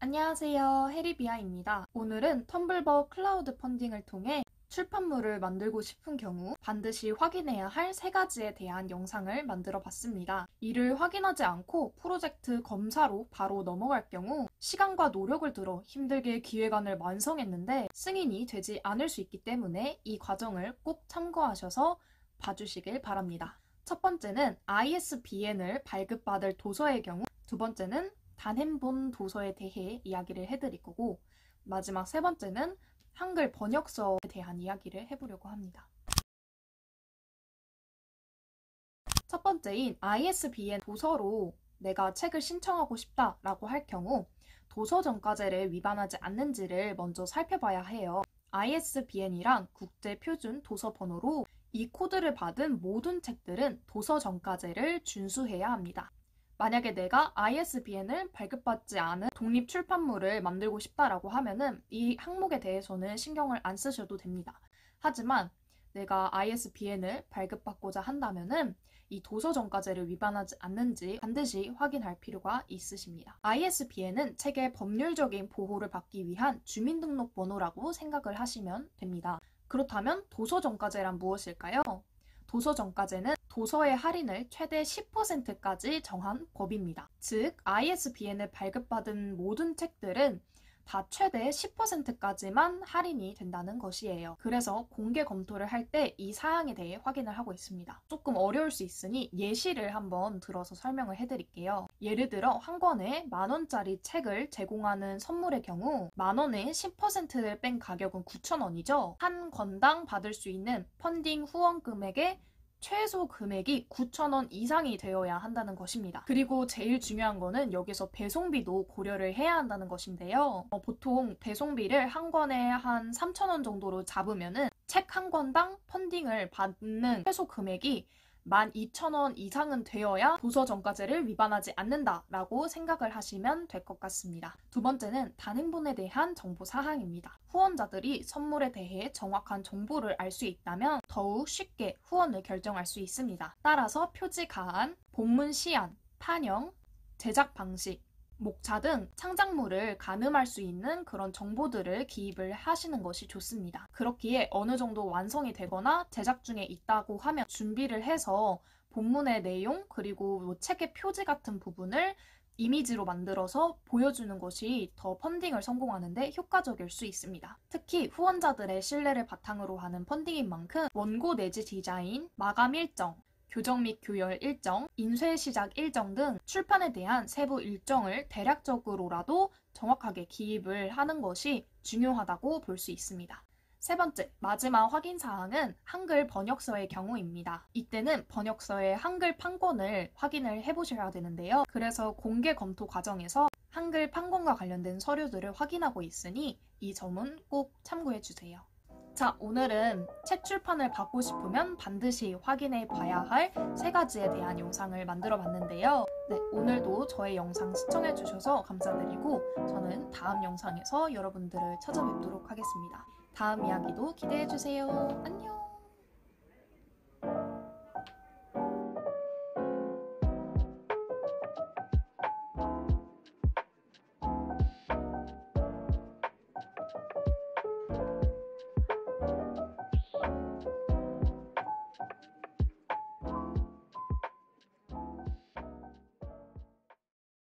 안녕하세요. 해리비아입니다. 오늘은 텀블버 클라우드 펀딩을 통해 출판물을 만들고 싶은 경우 반드시 확인해야 할 3가지에 대한 영상을 만들어 봤습니다. 이를 확인하지 않고 프로젝트 검사로 바로 넘어갈 경우 시간과 노력을 들어 힘들게 기획안을 완성했는데 승인이 되지 않을 수 있기 때문에 이 과정을 꼭 참고하셔서 봐주시길 바랍니다. 첫 번째는 ISBN을 발급받을 도서의 경우, 두 번째는 단행본 도서에 대해 이야기를 해드릴 거고, 마지막 3번째는 한글 번역서에 대한 이야기를 해보려고 합니다. 첫 번째인 ISBN 도서로 내가 책을 신청하고 싶다라고 할 경우 도서정가제를 위반하지 않는지를 먼저 살펴봐야 해요. ISBN이란 국제표준 도서번호로 이 코드를 받은 모든 책들은 도서정가제를 준수해야 합니다. 만약에 내가 ISBN을 발급받지 않은 독립출판물을 만들고 싶다라고 하면은 이 항목에 대해서는 신경을 안 쓰셔도 됩니다. 하지만 내가 ISBN을 발급받고자 한다면은 이 도서정가제를 위반하지 않는지 반드시 확인할 필요가 있으십니다. ISBN은 책의 법률적인 보호를 받기 위한 주민등록번호라고 생각을 하시면 됩니다. 그렇다면 도서정가제란 무엇일까요? 도서정가제는 도서의 할인을 최대 10%까지 정한 법입니다. 즉, ISBN을 발급받은 모든 책들은 다 최대 10%까지만 할인이 된다는 것이에요. 그래서 공개 검토를 할 때 이 사항에 대해 확인을 하고 있습니다. 조금 어려울 수 있으니 예시를 한번 들어서 설명을 해드릴게요. 예를 들어 한 권에 10,000원짜리 책을 제공하는 선물의 경우 만원에 10%를 뺀 가격은 9,000원이죠. 한 권당 받을 수 있는 펀딩 후원 금액의 최소 금액이 9,000원 이상이 되어야 한다는 것입니다. 그리고 제일 중요한 거는 여기서 배송비도 고려를 해야 한다는 것인데요. 보통 배송비를 한 권에 한 3,000원 정도로 잡으면은 책 한 권당 펀딩을 받는 최소 금액이 12,000원 이상은 되어야 도서정가제를 위반하지 않는다라고 생각을 하시면 될 것 같습니다. 두 번째는 단행본에 대한 정보 사항입니다. 후원자들이 선물에 대해 정확한 정보를 알 수 있다면 더욱 쉽게 후원을 결정할 수 있습니다. 따라서 표지 가안, 본문 시안, 판형, 제작 방식, 목차 등 창작물을 가늠할 수 있는 그런 정보들을 기입을 하시는 것이 좋습니다. 그렇기에 어느 정도 완성이 되거나 제작 중에 있다고 하면 준비를 해서 본문의 내용 그리고 책의 표지 같은 부분을 이미지로 만들어서 보여주는 것이 더 펀딩을 성공하는 데 효과적일 수 있습니다. 특히 후원자들의 신뢰를 바탕으로 하는 펀딩인 만큼 원고 내지 디자인, 마감 일정, 교정 및 교열 일정, 인쇄 시작 일정 등 출판에 대한 세부 일정을 대략적으로라도 정확하게 기입을 하는 것이 중요하다고 볼 수 있습니다. 세 번째, 마지막 확인 사항은 한글 번역서의 경우입니다. 이때는 번역서의 한글 판권을 확인을 해보셔야 되는데요. 그래서 공개 검토 과정에서 한글 판권과 관련된 서류들을 확인하고 있으니 이 점은 꼭 참고해 주세요. 자, 오늘은 책 출판을 받고 싶으면 반드시 확인해 봐야 할 3가지에 대한 영상을 만들어 봤는데요. 네, 오늘도 저의 영상 시청해 주셔서 감사드리고 저는 다음 영상에서 여러분들을 찾아뵙도록 하겠습니다. 다음 이야기도 기대해 주세요. 안녕!